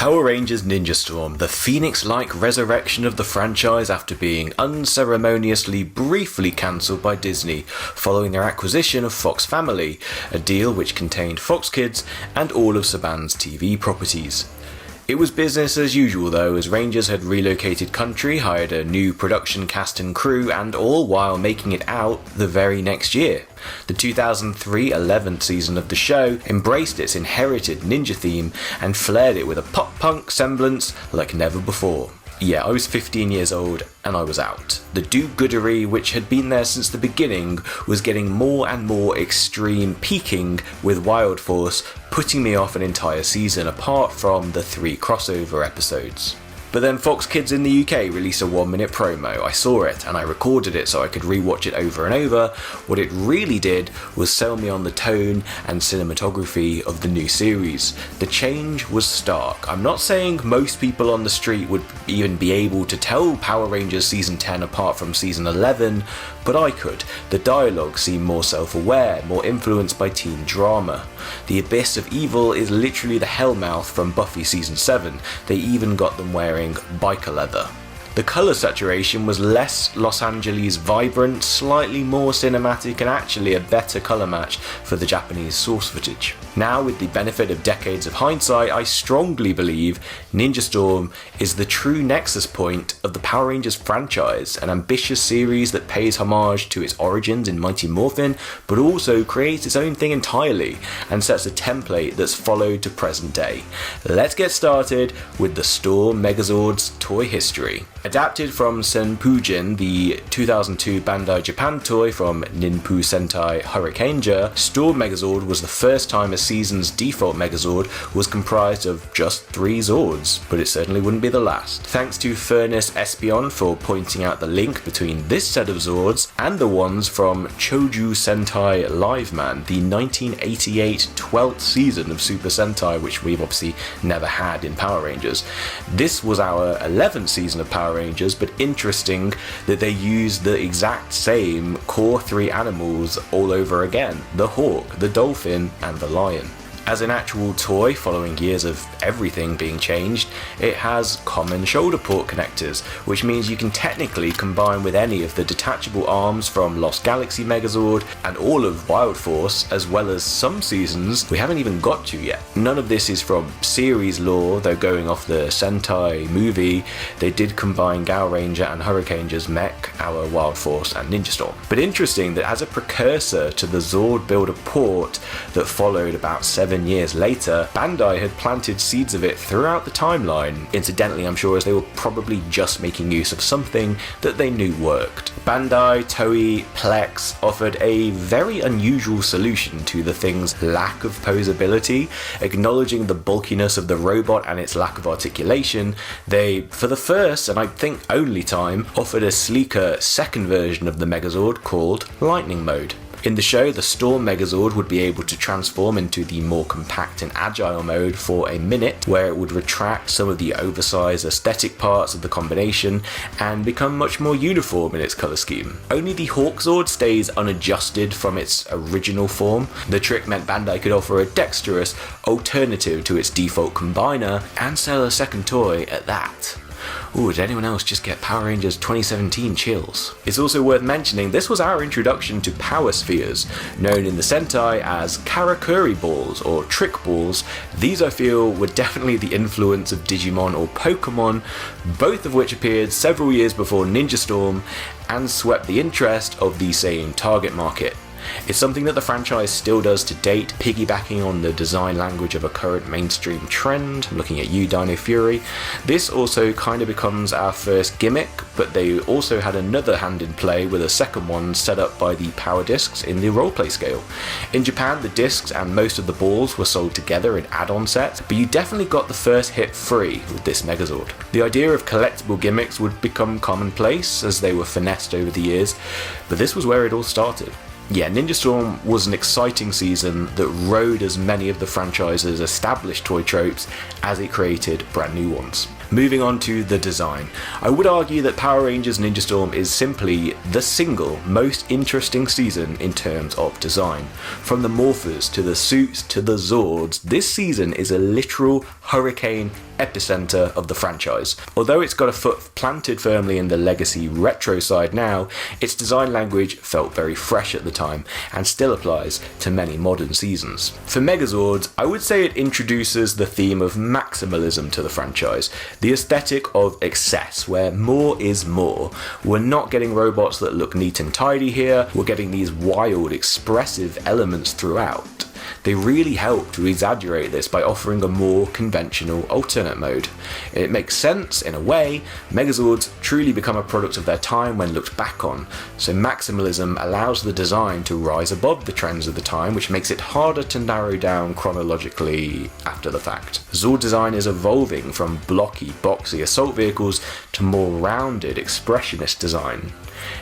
Power Rangers Ninja Storm, the phoenix-like resurrection of the franchise after being unceremoniously briefly cancelled by Disney following their acquisition of Fox Family, a deal which contained Fox Kids and all of Saban's TV properties. It was business as usual though, as Rangers had relocated country, hired a new production cast and crew, and all while making it out the very next year. The 2003 11th season of the show embraced its inherited ninja theme and flared it with a pop-punk semblance like never before. Yeah, I was 15 years old and I was out. The do-goodery, which had been there since the beginning, was getting more and more extreme, peaking with Wild Force, putting me off an entire season apart from the 3 crossover episodes. But then Fox Kids in the UK released a 1-minute promo. I saw it and I recorded it so I could rewatch it over and over. What it really did was sell me on the tone and cinematography of the new series. The change was stark. I'm not saying most people on the street would even be able to tell Power Rangers Season 10 apart from Season 11, but I could. The dialogue seemed more self-aware, more influenced by teen drama. The Abyss of Evil is literally the Hellmouth from Buffy Season 7. They even got them wearing biker leather. The colour saturation was less Los Angeles vibrant, slightly more cinematic, and actually a better colour match for the Japanese source footage. Now, with the benefit of decades of hindsight, I strongly believe Ninja Storm is the true nexus point of the Power Rangers franchise, an ambitious series that pays homage to its origins in Mighty Morphin, but also creates its own thing entirely, and sets a template that's followed to present day. Let's get started with the Storm Megazord's toy history. Adapted from Senpujin, the 2002 Bandai Japan toy from Ninpu Sentai Hurricaneger, Storm Megazord was the first time a season's default Megazord was comprised of just 3 Zords, but it certainly wouldn't be the last. Thanks to Furnace Espion for pointing out the link between this set of Zords and the ones from Choju Sentai Liveman, the 1988 12th season of Super Sentai, which we've obviously never had in Power Rangers. This was our 11th season of Power Rangers, but interesting that they used the exact same core 3 animals all over again: the hawk, the dolphin, and the lion. As an actual toy, following years of everything being changed, it has common shoulder port connectors, which means you can technically combine with any of the detachable arms from Lost Galaxy Megazord and all of Wild Force, as well as some seasons we haven't even got to yet. None of this is from series lore, though going off the Sentai movie, they did combine Gal Ranger and Hurricaneger's mech, our Wild Force and Ninja Storm. But interesting that as a precursor to the Zord Builder port that followed about 7 years later, Bandai had planted seeds of it throughout the timeline. Incidentally, I'm sure as they were probably just making use of something that they knew worked. Bandai, Toei, Plex offered a very unusual solution to the thing's lack of posability. Acknowledging the bulkiness of the robot and its lack of articulation, they, for the first and I think only time, offered a sleeker second version of the Megazord called Lightning Mode. In the show, the Storm Megazord would be able to transform into the more compact and agile mode for a minute, where it would retract some of the oversized aesthetic parts of the combination and become much more uniform in its colour scheme. Only the Hawkzord stays unadjusted from its original form. The trick meant Bandai could offer a dexterous alternative to its default combiner and sell a second toy at that. Ooh, did anyone else just get Power Rangers 2017 chills? It's also worth mentioning this was our introduction to Power Spheres, known in the Sentai as Karakuri Balls or Trick Balls. These I feel were definitely the influence of Digimon or Pokemon, both of which appeared several years before Ninja Storm and swept the interest of the same target market. It's something that the franchise still does to date, piggybacking on the design language of a current mainstream trend. I'm looking at you, Dino Fury. This also kind of becomes our first gimmick, but they also had another hand in play with a second one set up by the power discs in the roleplay scale. In Japan, the discs and most of the balls were sold together in add-on sets, but you definitely got the first hit free with this Megazord. The idea of collectible gimmicks would become commonplace as they were finessed over the years, but this was where it all started. Yeah, Ninja Storm was an exciting season that rode as many of the franchise's established toy tropes as it created brand new ones. Moving on to the design. I would argue that Power Rangers Ninja Storm is simply the single most interesting season in terms of design. From the morphers to the suits to the Zords, this season is a literal hurricane epicenter of the franchise. Although it's got a foot planted firmly in the legacy retro side now, its design language felt very fresh at the time and still applies to many modern seasons. For Megazords, I would say it introduces the theme of maximalism to the franchise, the aesthetic of excess, where more is more. We're not getting robots that look neat and tidy here, we're getting these wild, expressive elements throughout. They really help to exaggerate this by offering a more conventional alternate mode. It makes sense in a way. Megazords truly become a product of their time when looked back on, so maximalism allows the design to rise above the trends of the time, which makes it harder to narrow down chronologically after the fact. Zord design is evolving from blocky, boxy assault vehicles to more rounded, expressionist design.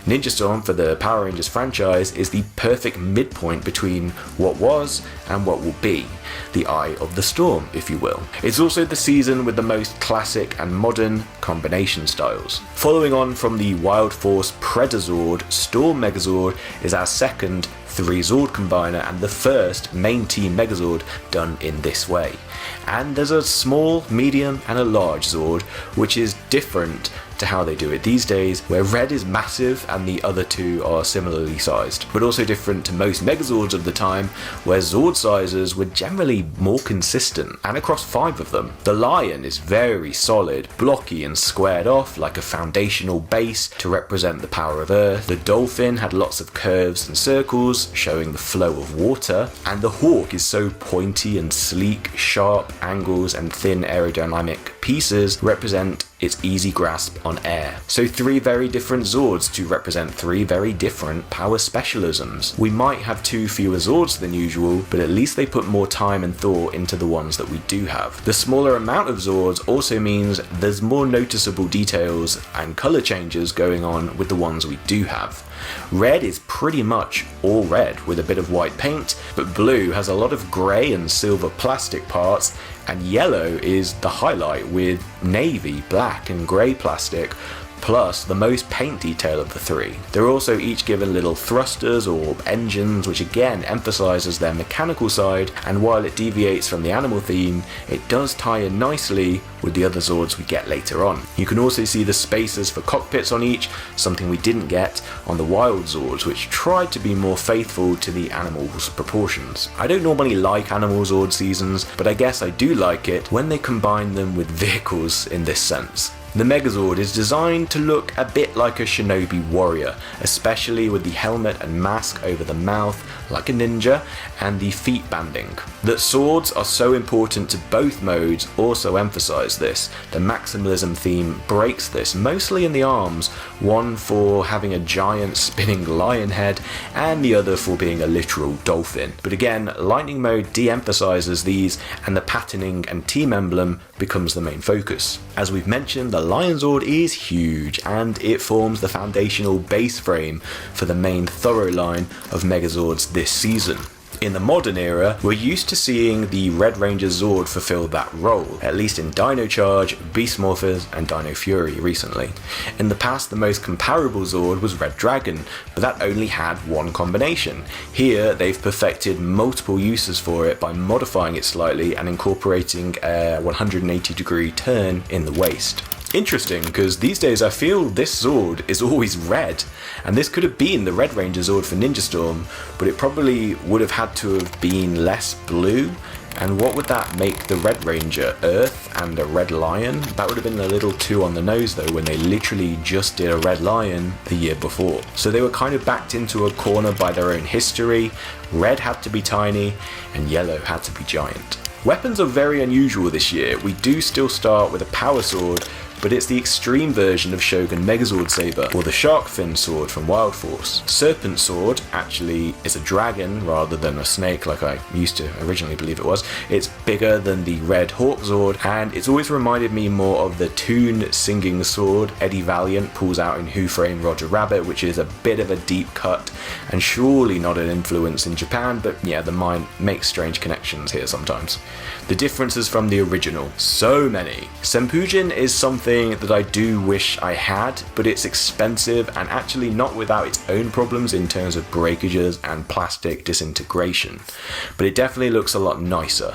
Ninja Storm for the Power Rangers franchise is the perfect midpoint between what was and what will be, the eye of the storm, if you will. It's also the season with the most classic and modern combination styles. Following on from the Wild Force Predator-Zord, Storm Megazord is our second three-zord combiner and the first main team Megazord done in this way. And there's a small, medium and a large Zord, which is different to how they do it these days, where red is massive and the other two are similarly sized, but also different to most Megazords of the time, where Zord sizes were generally more consistent, and across 5 of them. The Lion is very solid, blocky and squared off like a foundational base to represent the power of Earth. The Dolphin had lots of curves and circles, showing the flow of water, and the Hawk is so pointy and sleek, sharp angles and thin aerodynamic pieces represent its easy grasp on air. So 3 very different Zords to represent 3 very different power specialisms. We might have 2 fewer Zords than usual, but at least they put more time and thought into the ones that we do have. The smaller amount of Zords also means there's more noticeable details and colour changes going on with the ones we do have. Red is pretty much all red with a bit of white paint, but blue has a lot of grey and silver plastic parts, and yellow is the highlight with navy, black and grey plastic, plus the most paint detail of the 3. They're also each given little thrusters or engines, which again emphasises their mechanical side, and while it deviates from the animal theme, it does tie in nicely with the other Zords we get later on. You can also see the spacers for cockpits on each, something we didn't get on the Wild Zords, which tried to be more faithful to the animals' proportions. I don't normally like Animal Zord seasons, but I guess I do like it when they combine them with vehicles in this sense. The Megazord is designed to look a bit like a shinobi warrior, especially with the helmet and mask over the mouth like a ninja and the feet banding. That swords are so important to both modes also emphasise this. The maximalism theme breaks this, mostly in the arms, one for having a giant spinning lion head and the other for being a literal dolphin. But again, lightning mode de-emphasises these and the patterning and team emblem becomes the main focus. As we've mentioned, the Lion Zord is huge and it forms the foundational base frame for the main thorough line of Megazords this season. In the modern era, we're used to seeing the Red Ranger Zord fulfill that role, at least in Dino Charge, Beast Morphers and Dino Fury recently. In the past, the most comparable Zord was Red Dragon, but that only had one combination. Here, they've perfected multiple uses for it by modifying it slightly and incorporating a 180-degree turn in the waist. Interesting, because these days I feel this Zord is always red, and this could have been the Red Ranger Zord for Ninja Storm, but it probably would have had to have been less blue. And what would that make the Red Ranger? Earth and a red lion? That would have been a little too on the nose though, when they literally just did a red lion the year before. So they were kind of backed into a corner by their own history. Red had to be tiny and yellow had to be giant. Weapons are very unusual this year. We do still start with a power sword, but it's the extreme version of Shogun Megazord Saber, or the Shark Fin Sword from Wild Force. Serpent Sword actually is a dragon rather than a snake like I used to originally believe it was. It's bigger than the Red Hawk Zord, and it's always reminded me more of the Toon Singing Sword Eddie Valiant pulls out in Who Framed Roger Rabbit, which is a bit of a deep cut, and surely not an influence in Japan, but yeah, the mind makes strange connections here sometimes. The differences from the original, so many. Senpujin is something that I do wish I had, but it's expensive and actually not without its own problems in terms of breakages and plastic disintegration. But it definitely looks a lot nicer.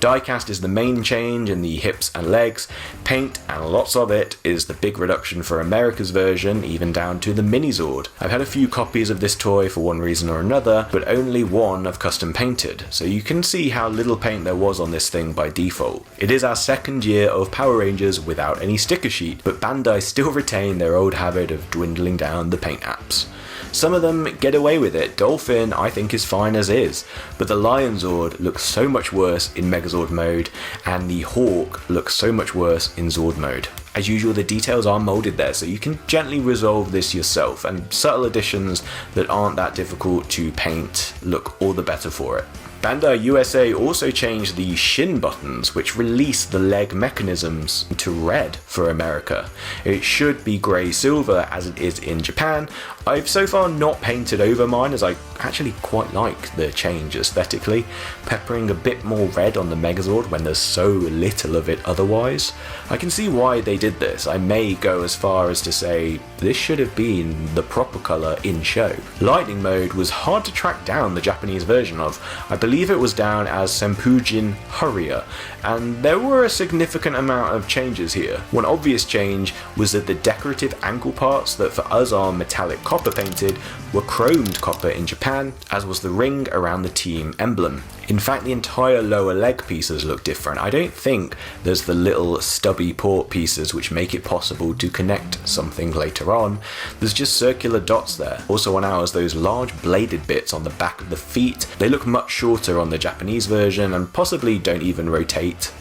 Diecast is the main change in the hips and legs. Paint, and lots of it, is the big reduction for America's version, even down to the mini-zord. I've had a few copies of this toy for one reason or another, but only one I've custom painted, so you can see how little paint there was on this thing by default. It is our second year of Power Rangers without any sticker sheet, but Bandai still retain their old habit of dwindling down the paint apps. Some of them get away with it. Dolphin, I think, is fine as is, but the Lion Zord looks so much worse in Megazord mode, and the Hawk looks so much worse in Zord mode. As usual, the details are moulded there, so you can gently resolve this yourself, and subtle additions that aren't that difficult to paint look all the better for it. Bandai USA also changed the shin buttons, which release the leg mechanisms to red for America. It should be grey-silver as it is in Japan. I've so far not painted over mine, as I actually quite like the change aesthetically, peppering a bit more red on the Megazord when there's so little of it otherwise. I can see why they did this. I may go as far as to say this should have been the proper colour in show. Lightning mode was hard to track down the Japanese version of. I believe it was down as Sempujin Hurrier, and there were a significant amount of changes here. One obvious change was that the decorative ankle parts that for us are metallic copper painted were chromed copper in Japan, as was the ring around the team emblem. In fact, the entire lower leg pieces look different. I don't think there's the little stubby port pieces which make it possible to connect something later on. There's just circular dots there. Also on ours, those large bladed bits on the back of the feet, they look much shorter on the Japanese version and possibly don't even rotate.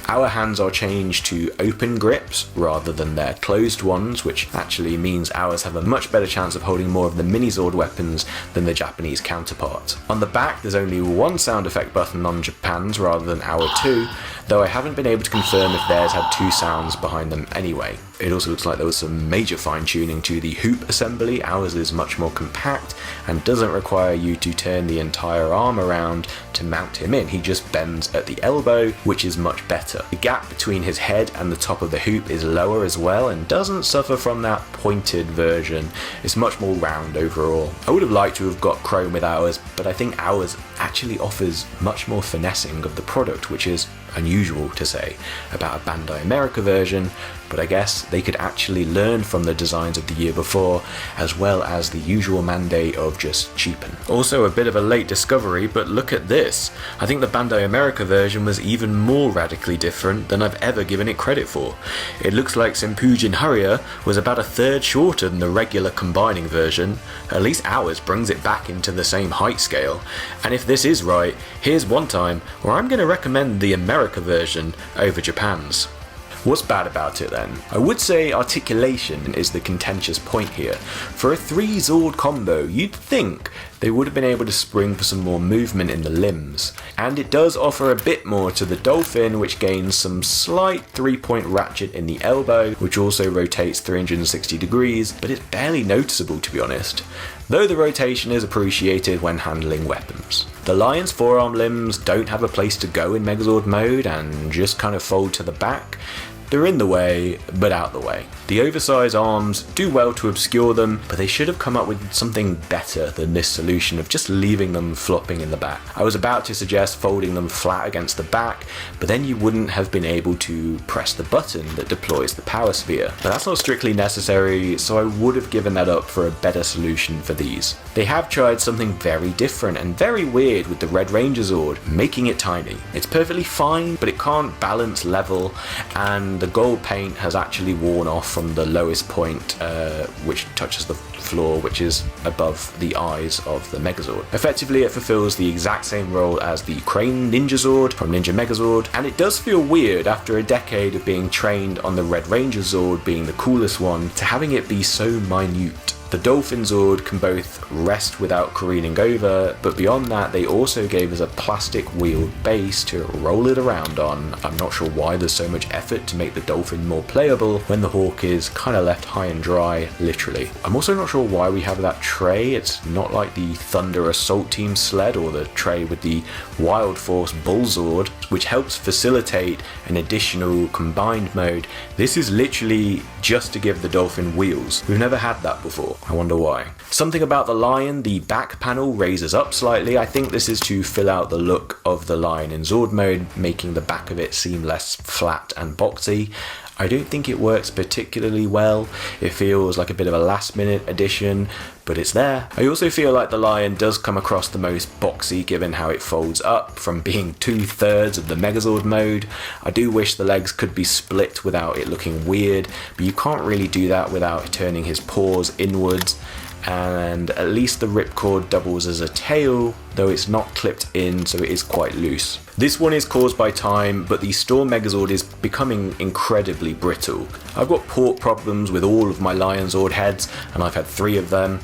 Our hands are changed to open grips rather than their closed ones, which actually means ours have a much better chance of holding more of the mini-zord weapons than the Japanese counterpart. On the back, there's only one sound effect button on Japan's rather than our two, though I haven't been able to confirm if theirs had two sounds behind them anyway. It also looks like there was some major fine-tuning to the hoop assembly. Ours is much more compact and doesn't require you to turn the entire arm around to mount him in. He just bends at the elbow, which is much better. The gap between his head and the top of the hoop is lower as well and doesn't suffer from that pointed version. It's much more round overall. I would have liked to have got chrome with ours, but I think ours actually offers much more finessing of the product, which is unusual to say about a Bandai America version, but I guess they could actually learn from the designs of the year before, as well as the usual mandate of just cheapen. Also a bit of a late discovery, but look at this. I think the Bandai America version was even more radically different than I've ever given it credit for. It looks like Sempujin Hurrier was about a third shorter than the regular combining version. At least ours brings it back into the same height scale. And if this is right, here's one time where I'm going to recommend the America version over Japan's. What's bad about it then? I would say articulation is the contentious point here. For a three-zord combo, you'd think they would have been able to spring for some more movement in the limbs. And it does offer a bit more to the Dolphin, which gains some slight 3-point ratchet in the elbow, which also rotates 360 degrees, but it's barely noticeable to be honest, though the rotation is appreciated when handling weapons. The Lion's forearm limbs don't have a place to go in Megazord mode and just kind of fold to the back. They're in the way, but out the way. The oversized arms do well to obscure them, but they should have come up with something better than this solution of just leaving them flopping in the back. I was about to suggest folding them flat against the back, but then you wouldn't have been able to press the button that deploys the power sphere. But that's not strictly necessary, so I would have given that up for a better solution for these. They have tried something very different and very weird with the Red Ranger Zord, making it tiny. It's perfectly fine, but it can't balance level, and the gold paint has actually worn off from the lowest point, which touches the floor, which is above the eyes of the Megazord. Effectively, it fulfills the exact same role as the Crane Ninja Zord from Ninja Megazord, and it does feel weird after a decade of being trained on the Red Ranger Zord being the coolest one to having it be so minute. The Dolphin Zord can both rest without careening over, but beyond that they also gave us a plastic wheeled base to roll it around on. I'm not sure why there's so much effort to make the Dolphin more playable when the Hawk is kind of left high and dry, literally. I'm also not not sure why we have that tray. It's not like the Thunder Assault Team sled or the tray with the Wild Force Bullzord, which helps facilitate an additional combined mode. This is literally just to give the Dolphin wheels. We've never had that before. I wonder why. Something about the Lion, the back panel raises up slightly. I think this is to fill out the look of the Lion in Zord mode, making the back of it seem less flat and boxy. I don't think it works particularly well. It feels like a bit of a last minute addition, but it's there. I also feel like the Lion does come across the most boxy given how it folds up from being 2/3 of the Megazord mode. I do wish the legs could be split without it looking weird, but you can't really do that without turning his paws inwards. And at least the ripcord doubles as a tail, though it's not clipped in, so it is quite loose. This one is caused by time, but the Storm Megazord is becoming incredibly brittle. I've got port problems with all of my Lion Zord heads, and I've had 3 of them.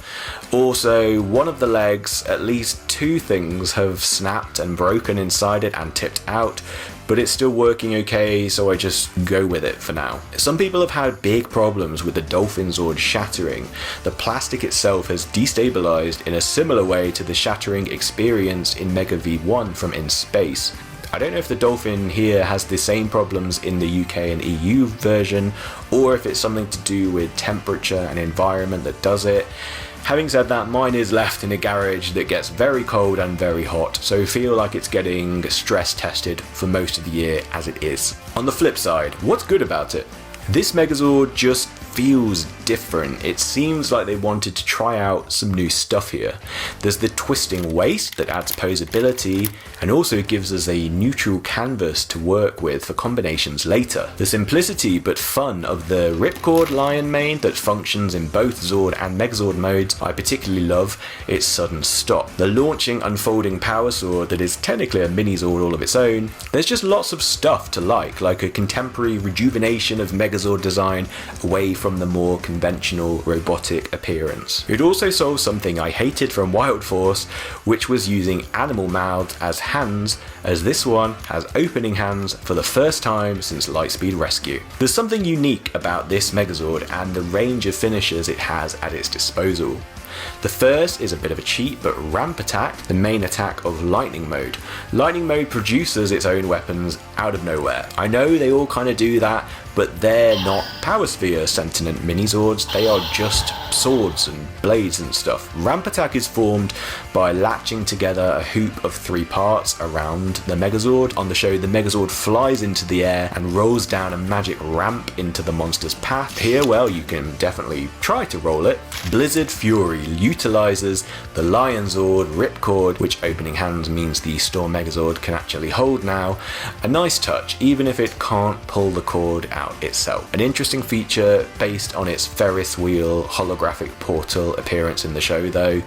Also, one of the legs, at least 2 things have snapped and broken inside it and tipped out, but it's still working okay, so I just go with it for now. Some people have had big problems with the Dolphin Zord shattering. The plastic itself has destabilized in a similar way to the shattering experienced in Mega V1 from In Space. I don't know if the Dolphin here has the same problems in the UK and EU version, or if it's something to do with temperature and environment that does it. Having said that, mine is left in a garage that gets very cold and very hot, so I feel like it's getting stress tested for most of the year as it is. On the flip side, what's good about it? This Megazord just feels different. It seems like they wanted to try out some new stuff here. There's the twisting waist that adds posability and also gives us a neutral canvas to work with for combinations later. The simplicity but fun of the ripcord Lion mane that functions in both Zord and Megazord modes I particularly love its sudden stop. The launching unfolding power sword that is technically a mini Zord all of its own. There's just lots of stuff to like a contemporary rejuvenation of Megazord design away from the more conventional robotic appearance. It also solves something I hated from Wild Force, which was using animal mouths as hands, as this one has opening hands for the first time since Lightspeed Rescue. There's something unique about this Megazord and the range of finishers it has at its disposal. The first is a bit of a cheat, but Ramp Attack, the main attack of Lightning Mode. Lightning Mode produces its own weapons out of nowhere. I know they all kind of do that, but they're not Power Sphere Sentient Mini-Zords, they are just swords and blades and stuff. Ramp Attack is formed by latching together a hoop of 3 parts around the Megazord. On the show, the Megazord flies into the air and rolls down a magic ramp into the monster's path. Here, well, you can definitely try to roll it. Blizzard Fury utilizes the Lion Zord ripcord, which opening hands means the Storm Megazord can actually hold now. A nice touch, even if it can't pull the cord out itself. An interesting feature based on its Ferris wheel holographic portal appearance in the show though.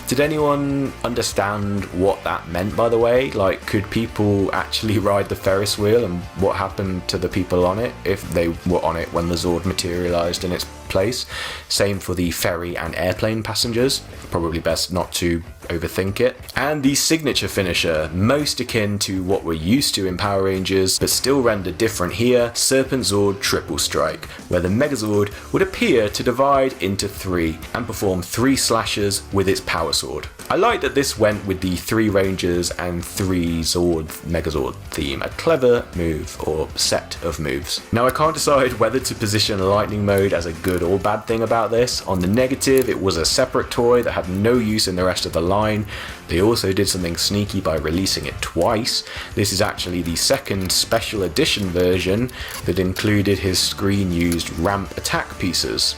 Did anyone understand what that meant, by the way? Like, could people actually ride the Ferris wheel, and what happened to the people on it if they were on it when the Zord materialized in its place? Same for the ferry and airplane passengers. Probably best not to overthink it. And the signature finisher, most akin to what we're used to in Power Rangers, but still rendered different here, Serpent Zord Triple Strike, where the Megazord would appear to divide into 3 and perform 3 slashes with its power sword. I like that this went with the 3 Rangers and 3-zord Megazord theme, a clever move or set of moves. Now I can't decide whether to position Lightning Mode as a good or bad thing about this. On the negative, it was a separate toy that had no use in the rest of the line. They also did something sneaky by releasing it twice. This is actually the second special edition version that included his screen-used ramp attack pieces.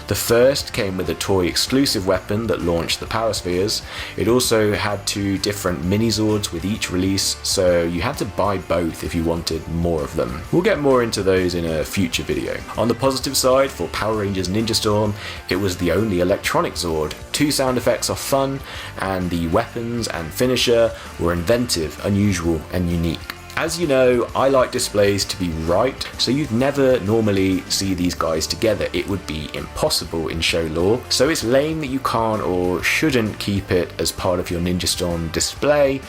The first came with a toy exclusive weapon that launched the Power Spheres. It also had 2 different mini-zords with each release, so you had to buy both if you wanted more of them. We'll get more into those in a future video. On the positive side, for Power Rangers Ninja Storm, it was the only electronic Zord. 2 sound effects are fun, and the weapons and finisher were inventive, unusual, and unique. As you know, I like displays to be right, so you'd never normally see these guys together. It would be impossible in show lore, so it's lame that you can't or shouldn't keep it as part of your Ninja Storm display,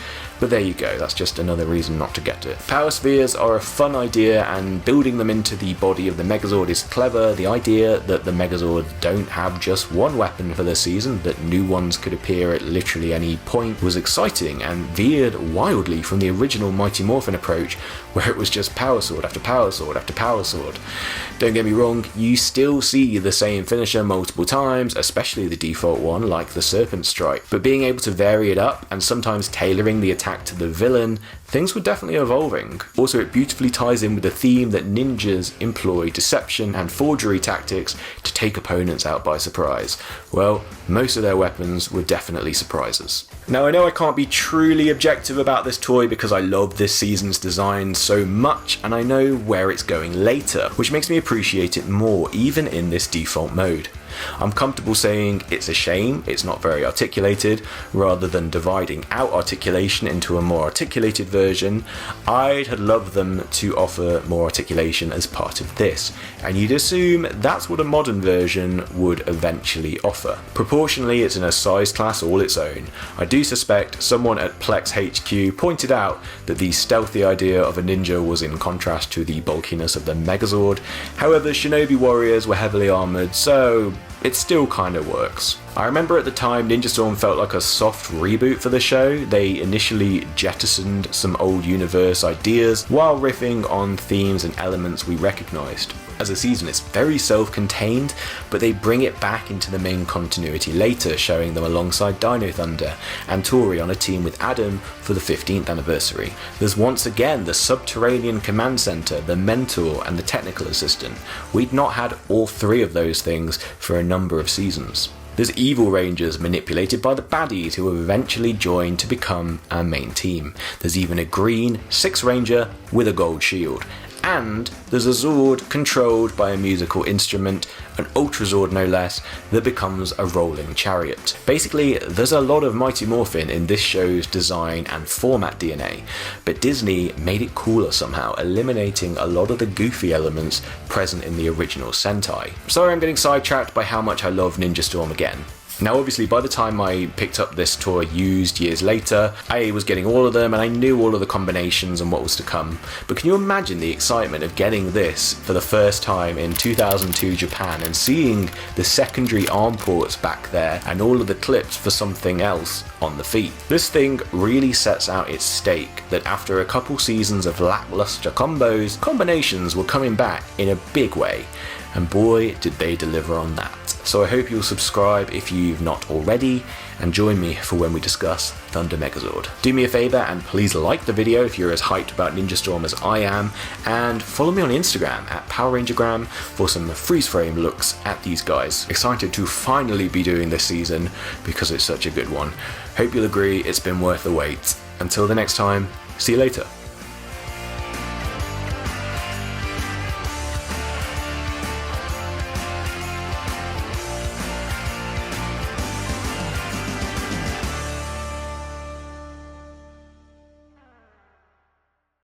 But there you go, that's just another reason not to get it. Power spheres are a fun idea, and building them into the body of the Megazord is clever. The idea that the Megazord don't have just one weapon for the season, that new ones could appear at literally any point, was exciting and veered wildly from the original Mighty Morphin approach, where it was just power sword after power sword after power sword. Don't get me wrong, you still see the same finisher multiple times, especially the default one like the Serpent Strike, but being able to vary it up and sometimes tailoring the attack to the villain, things were definitely evolving. Also, it beautifully ties in with the theme that ninjas employ deception and forgery tactics to take opponents out by surprise. Well, most of their weapons were definitely surprises. Now, I know I can't be truly objective about this toy because I love this season's design so much, and I know where it's going later, which makes me appreciate it more, even in this default mode. I'm comfortable saying it's a shame it's not very articulated. Rather than dividing out articulation into a more articulated version, I'd have loved them to offer more articulation as part of this, and you'd assume that's what a modern version would eventually offer. Proportionally, it's in a size class all its own. I do suspect someone at Plex HQ pointed out that the stealthy idea of a ninja was in contrast to the bulkiness of the Megazord. However, Shinobi warriors were heavily armoured, so it still kind of works. I remember at the time Ninja Storm felt like a soft reboot for the show. They initially jettisoned some old universe ideas while riffing on themes and elements we recognised. As a season, it's very self-contained, but they bring it back into the main continuity later, showing them alongside Dino Thunder and Tori on a team with Adam for the 15th anniversary. There's once again the subterranean command centre, the mentor and the technical assistant. We'd not had all three of those things for a number of seasons. There's evil rangers manipulated by the baddies who have eventually joined to become our main team. There's even a green 6 ranger with a gold shield. And there's a Zord controlled by a musical instrument, an Ultra Zord no less, that becomes a rolling chariot. Basically, there's a lot of Mighty Morphin in this show's design and format DNA, but Disney made it cooler somehow, eliminating a lot of the goofy elements present in the original Sentai. Sorry I'm getting sidetracked by how much I love Ninja Storm again. Now obviously by the time I picked up this toy used years later, I was getting all of them and I knew all of the combinations and what was to come. But can you imagine the excitement of getting this for the first time in 2002 Japan and seeing the secondary arm ports back there and all of the clips for something else on the feet? This thing really sets out its stake that after a couple seasons of lackluster combinations were coming back in a big way. And boy, did they deliver on that. So I hope you'll subscribe if you've not already, and join me for when we discuss Thunder Megazord. Do me a favour and please like the video if you're as hyped about Ninja Storm as I am, and follow me on Instagram at powerrangergram for some freeze frame looks at these guys. Excited to finally be doing this season because it's such a good one. Hope you'll agree it's been worth the wait. Until the next time, see you later.